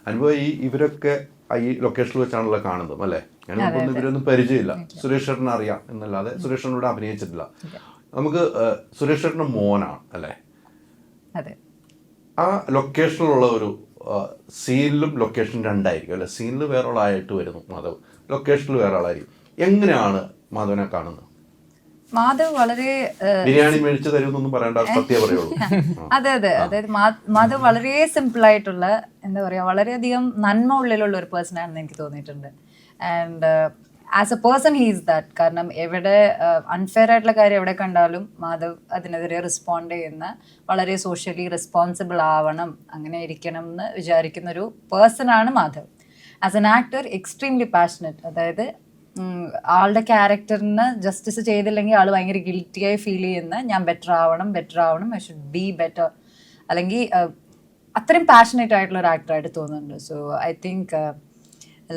അനുഭവം ഇവരൊക്കെ ഈ ലൊക്കേഷനിൽ വെച്ചാണല്ലോ കാണുന്നത് അല്ലേ? ഞാനൊന്നും ഇവരൊന്നും പരിചയമില്ല. സുരേഷ് ചേട്ടനെ അറിയാം എന്നല്ലാതെ സുരേഷ് ചേട്ടനോട് അഭിനയിച്ചിട്ടില്ല. നമുക്ക് സുരേഷ് ചേട്ടൻ്റെ മോനാണ് അല്ലേ? ആ ലൊക്കേഷനിലുള്ള ഒരു സീനിലും ലൊക്കേഷൻ രണ്ടായിരിക്കും അല്ലെ? സീനിൽ വേറെ ആളായിട്ട് വരുന്നു മാധവ്, ലൊക്കേഷനിൽ വേറെ ആളായിരിക്കും. എങ്ങനെയാണ് മാധവനെ കാണുന്നത്? മാധവ് വളരെ ബിരിയാണി മേടിച്ചു തരുമെന്നൊന്നും പറയേണ്ട, സത്യം പറയുള്ളൂ. അതെ, അതായത് മാധവ് വളരെ സിമ്പിൾ ആയിട്ടുള്ള, എന്താ പറയാ, വളരെയധികം നന്മ ഉള്ളിലുള്ള ഒരു പേഴ്സൺ ആണെന്ന് എനിക്ക് തോന്നിയിട്ടുണ്ട്. And as A person he's that. കാരണം എവിടെ അൺഫെയർ ആയിട്ടുള്ള കാര്യം എവിടെ കണ്ടാലും മാധവ് അതിനെതിരെ റെസ്പോണ്ട് ചെയ്യുന്ന, വളരെ സോഷ്യലി റെസ്പോൺസിബിൾ ആവണം, അങ്ങനെ ഇരിക്കണം എന്ന് വിചാരിക്കുന്ന ഒരു പേഴ്സണാണ് Madhav. As an actor extremely passionate. അതായത് ആളുടെ ക്യാരക്ടറിന് ജസ്റ്റിസ് ചെയ്തില്ലെങ്കിൽ ആൾ ഭയങ്കര ഗിൽറ്റിയായി ഫീൽ ചെയ്യുന്ന, ഞാൻ ബെറ്റർ ആവണം, ഐ ഷുഡ് ബി ബെറ്റർ, അല്ലെങ്കിൽ അത്രയും പാഷനേറ്റ് ആയിട്ടുള്ള ഒരു ആക്ടറായിട്ട് തോന്നുന്നുണ്ട്. So I think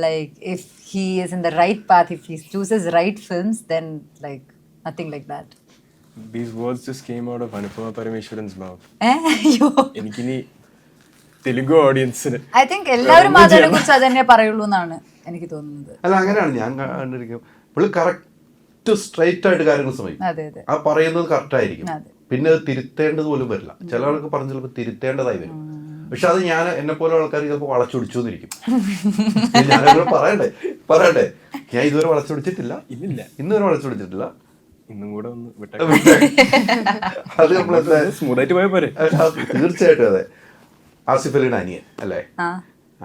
like if he is in the right path, if he chooses right films, then like nothing like that. These words just came out of Anupama Parameshwaran's mouth. എനിക്കിനി തെലുഗു ഓഡിയൻസിന് I think എല്ലാവരും അതിനെ കുറിച്ച് അതന്നെ പറയുള്ളൂ എന്നാണ് എനിക്ക് തോന്നുന്നത്. അല്ല, അങ്ങനെയാണ് ഞാൻ കണ്ടിരിക്കും. പുള്ളി കറക്റ്റ് സ്ട്രൈറ്റ് ആയിട്ട് കാര്യങ്ങൾ ശ്രമിക്കും. ആ പറയുന്നത് കറക്റ്റ് ആയിരിക്കും. പിന്നെ അത് തിരുത്തേണ്ടത് പോലും വരില്ല. ചില ആൾക്ക് പറഞ്ഞ ചിലപ്പോൾ തിരുത്തേണ്ടതായി വരും. പക്ഷെ അത് ഞാൻ എന്നെ പോലെ ആൾക്കാർ ചിലപ്പോൾ വളച്ചൊടിച്ചു എന്നിരിക്കും. ഞാനങ്ങനെ പറയണ്ടേ ഞാൻ ഇതുവരെ വളച്ചൊടിച്ചിട്ടില്ല, ഇന്നുവരെ വളച്ചൊടിച്ചിട്ടില്ല. ഇന്നും കൂടെ ഒന്ന് അത് നമ്മളെന്താ സ്മൂത്തായിട്ട് പോയാൽ പോരെ? തീർച്ചയായിട്ടും അതെ. ആസിഫ് അലിയുടെ അനിയൻ അല്ലേ?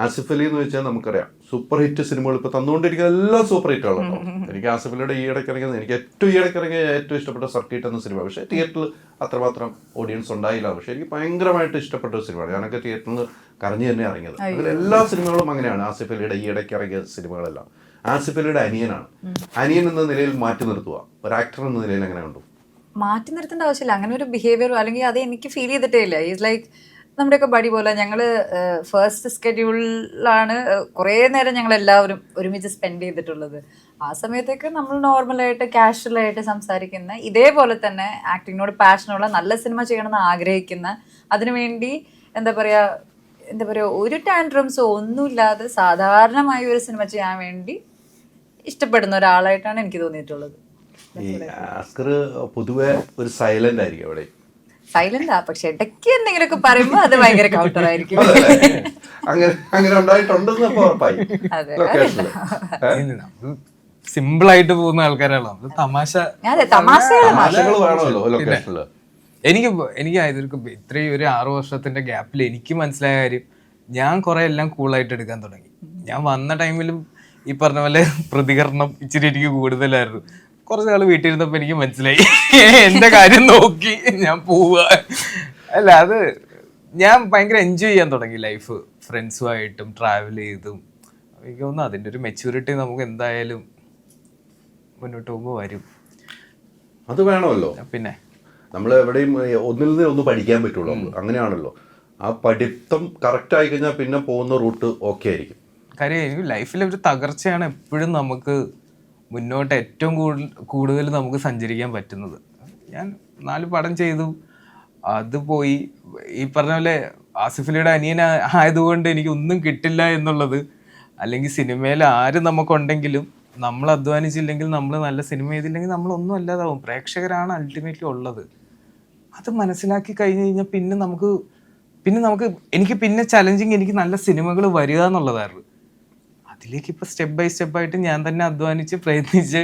ആസിഫ് അലി എന്ന് വെച്ചാൽ നമുക്കറിയാം സൂപ്പർ ഹിറ്റ് സിനിമകൾ ഇപ്പോൾ തന്നുകൊണ്ടിരിക്കുന്ന എല്ലാം സൂപ്പർ ഹിറ്റുകളാണോ. എനിക്ക് ആസിഫ് അലിയുടെ ഈയിടയ്ക്ക് ഇറങ്ങിയത്, എനിക്ക് ഏറ്റവും ഇഷ്ടപ്പെട്ട സർക്കിട്ട് എന്ന സിനിമ. പക്ഷേ തിയേറ്ററിൽ അത്രമാത്രം ഓഡിയൻസ് ഉണ്ടായില്ല. പക്ഷേ എനിക്ക് ഭയങ്കരമായിട്ട് ഇഷ്ടപ്പെട്ട ഒരു സിനിമയാണ്. ഞാനൊക്കെ തിയേറ്ററിൽ കരഞ്ഞു തന്നെ ഇറങ്ങിയത്. അതിലെല്ലാ സിനിമകളും അങ്ങനെയാണ്. ആസിഫ് അലിയുടെ ഈയിടയ്ക്ക് ഇറങ്ങിയ സിനിമകളെല്ലാം. ആസിഫ് അലിയുടെ അനിയനാണ്. അനിയൻ എന്ന നിലയിൽ മാറ്റി നിർത്തുക, ഒരു ആക്ടർ എന്ന നിലയിൽ എങ്ങനെ കണ്ടു? മാറ്റി നിർത്തേണ്ട ആവശ്യമില്ല. അങ്ങനെ ഒരു ബിഹേവിയറോ അല്ലെങ്കിൽ അത് എനിക്ക് ഫീൽ ചെയ്തിട്ടേ ഇല്ല. ഈസ് ലൈക്ക് നമ്മുടെയൊക്കെ ബഡി പോലെ. ഞങ്ങൾ ഫസ്റ്റ് സ്കെഡ്യൂളിലാണ് കുറേ നേരം ഞങ്ങൾ എല്ലാവരും ഒരുമിച്ച് സ്പെൻഡ് ചെയ്തിട്ടുള്ളത്. ആ സമയത്തൊക്കെ നമ്മൾ നോർമലായിട്ട് കാഷ്വലായിട്ട് സംസാരിക്കുന്ന, ഇതേപോലെ തന്നെ ആക്ടിങ്ങിനോട് പാഷനുള്ള, നല്ല സിനിമ ചെയ്യണമെന്ന് ആഗ്രഹിക്കുന്ന, അതിനുവേണ്ടി എന്താ പറയുക ഒരു ടാൻഡ്രംസോ ഒന്നുമില്ലാതെ സാധാരണമായി ഒരു സിനിമ ചെയ്യാൻ വേണ്ടി ഇഷ്ടപ്പെടുന്ന ഒരാളായിട്ടാണ് എനിക്ക് തോന്നിയിട്ടുള്ളത്. ഈ ആസ്കർ പൊതുവെ ഒരു സൈലന്റ് ആയിരിക്കും. അവിടെ സൈലന്റാ, പക്ഷെ ഇടയ്ക്ക് എന്തെങ്കിലുമൊക്കെ പറയുമ്പോൾ അത് ഭയങ്കര കൗണ്ടർ ആയിരിക്കും. അങ്ങനെ ഉണ്ടായിട്ടുണ്ടെന്ന് ഉറപ്പായി. സിമ്പിൾ ആയിട്ട് പോകുന്ന ആൾക്കാരാണോ? തമാശകൾ വേണമല്ലോ ലൊക്കേഷനിൽ. എനിക്ക് ഇത്രയും ഒരു 6 വർഷത്തിന്റെ ഗ്യാപ്പിൽ എനിക്ക് മനസ്സിലായ കാര്യം, ഞാൻ കുറെ എല്ലാം കൂളായിട്ട് എടുക്കാൻ തുടങ്ങി. ഞാൻ വന്ന ടൈമിലും ഈ പറഞ്ഞ പോലെ പ്രതികരണം ഇച്ചിരി എനിക്ക് കൂടുതലായിരുന്നു. കുറച്ച് നാൾ വീട്ടിലിരുന്നപ്പോൾ എനിക്ക് മനസ്സിലായി എൻ്റെ കാര്യം നോക്കി ഞാൻ പോവുക. അല്ല, അത് ഞാൻ ഭയങ്കര എൻജോയ് ചെയ്യാൻ തുടങ്ങി ലൈഫ്. ഫ്രണ്ട്സുമായിട്ടും ട്രാവൽ ചെയ്തും. എനിക്ക് തോന്നുന്നു അതിൻ്റെ ഒരു മെച്യൂരിറ്റി നമുക്ക് എന്തായാലും മുന്നോട്ട് പോകുമ്പോൾ വരും. അത് വേണമല്ലോ. പിന്നെ നമ്മൾ എവിടെയും ഒന്നിൽ നിന്ന് ഒന്ന് പഠിക്കാൻ പറ്റുള്ളൂ. അങ്ങനെയാണല്ലോ. ആ പഠിത്തം കറക്റ്റ് ആയി കഴിഞ്ഞാൽ പിന്നെ പോകുന്ന റൂട്ട് ഓക്കെ ആയിരിക്കും. കാര്യം എനിക്ക് ലൈഫിലെ ഒരു തകർച്ചയാണ് എപ്പോഴും നമുക്ക് മുന്നോട്ട് ഏറ്റവും കൂടുതൽ നമുക്ക് സഞ്ചരിക്കാൻ പറ്റുന്നത്. ഞാൻ 4 പടം ചെയ്തു, അത് പോയി. ഈ പറഞ്ഞ പോലെ ആസിഫ് അലിയുടെ അനിയൻ ആയതുകൊണ്ട് എനിക്ക് ഒന്നും കിട്ടില്ല എന്നുള്ളത്, അല്ലെങ്കിൽ സിനിമയിൽ ആര് നമുക്കുണ്ടെങ്കിലും നമ്മൾ അധ്വാനിച്ചില്ലെങ്കിൽ, നമ്മൾ നല്ല സിനിമ ചെയ്തില്ലെങ്കിൽ നമ്മളൊന്നും അല്ലാതാവും. പ്രേക്ഷകരാണ് അൾട്ടിമേറ്റ്ലി ഉള്ളത്. അത് മനസ്സിലാക്കി കഴിഞ്ഞ് കഴിഞ്ഞാൽ പിന്നെ നമുക്ക് എനിക്ക് പിന്നെ ചലഞ്ചിങ് എനിക്ക് നല്ല സിനിമകൾ വരിക എന്നുള്ളതായിരുന്നു. അതിലേക്ക് ഇപ്പോൾ സ്റ്റെപ്പ് ബൈ സ്റ്റെപ്പായിട്ട് ഞാൻ തന്നെ അധ്വാനിച്ച് പ്രയത്നിച്ച്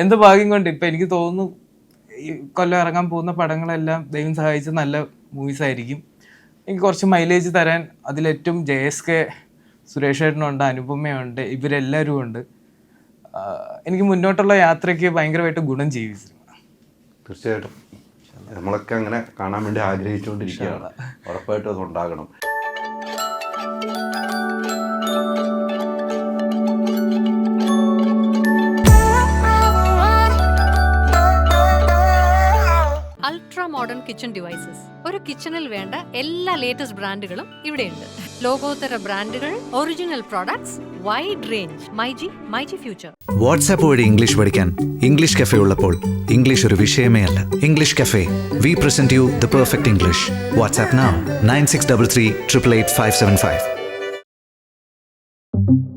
എന്ത് ഭാഗ്യം കൊണ്ട് ഇപ്പം എനിക്ക് തോന്നുന്നു ഈ കൊല്ലം ഇറങ്ങാൻ പോകുന്ന പടങ്ങളെല്ലാം ദൈവം സഹായിച്ച് നല്ല മൂവീസ് ആയിരിക്കും. എനിക്ക് കുറച്ച് മൈലേജ് തരാൻ അതിലേറ്റവും JSK സുരേഷ് ഏട്ടനുണ്ട്, അനുപമയുണ്ട്, ഇവരെല്ലാവരും ഉണ്ട്. എനിക്ക് മുന്നോട്ടുള്ള യാത്രയ്ക്ക് ഭയങ്കരമായിട്ട് ഗുണം ചെയ്യും സിനിമ. തീർച്ചയായിട്ടും നമ്മളൊക്കെ അങ്ങനെ കാണാൻ വേണ്ടി ആഗ്രഹിച്ചുകൊണ്ടിരിക്കുകയാണ്. ഉറപ്പായിട്ടും അത് ഉണ്ടാകണം. Ultra modern kitchen devices. ഒരു കിച്ചണിൽ വേണ്ട എല്ലാ ലേറ്റസ്റ്റ് ബ്രാൻഡുകളും ഇവിടെയുണ്ട്. ലോകോത്തര ബ്രാൻഡുകൾ, original products, wide range. MyG future. WhatsApp വഴി ഇംഗ്ലീഷ് പഠിക്കാൻ ഇംഗ്ലീഷ് കഫേ ഉള്ളപ്പോൾ ഇംഗ്ലീഷ് ഒരു വിഷയമേ അല്ല. English cafe, we present you the perfect English. WhatsApp now 9633 888 575. you.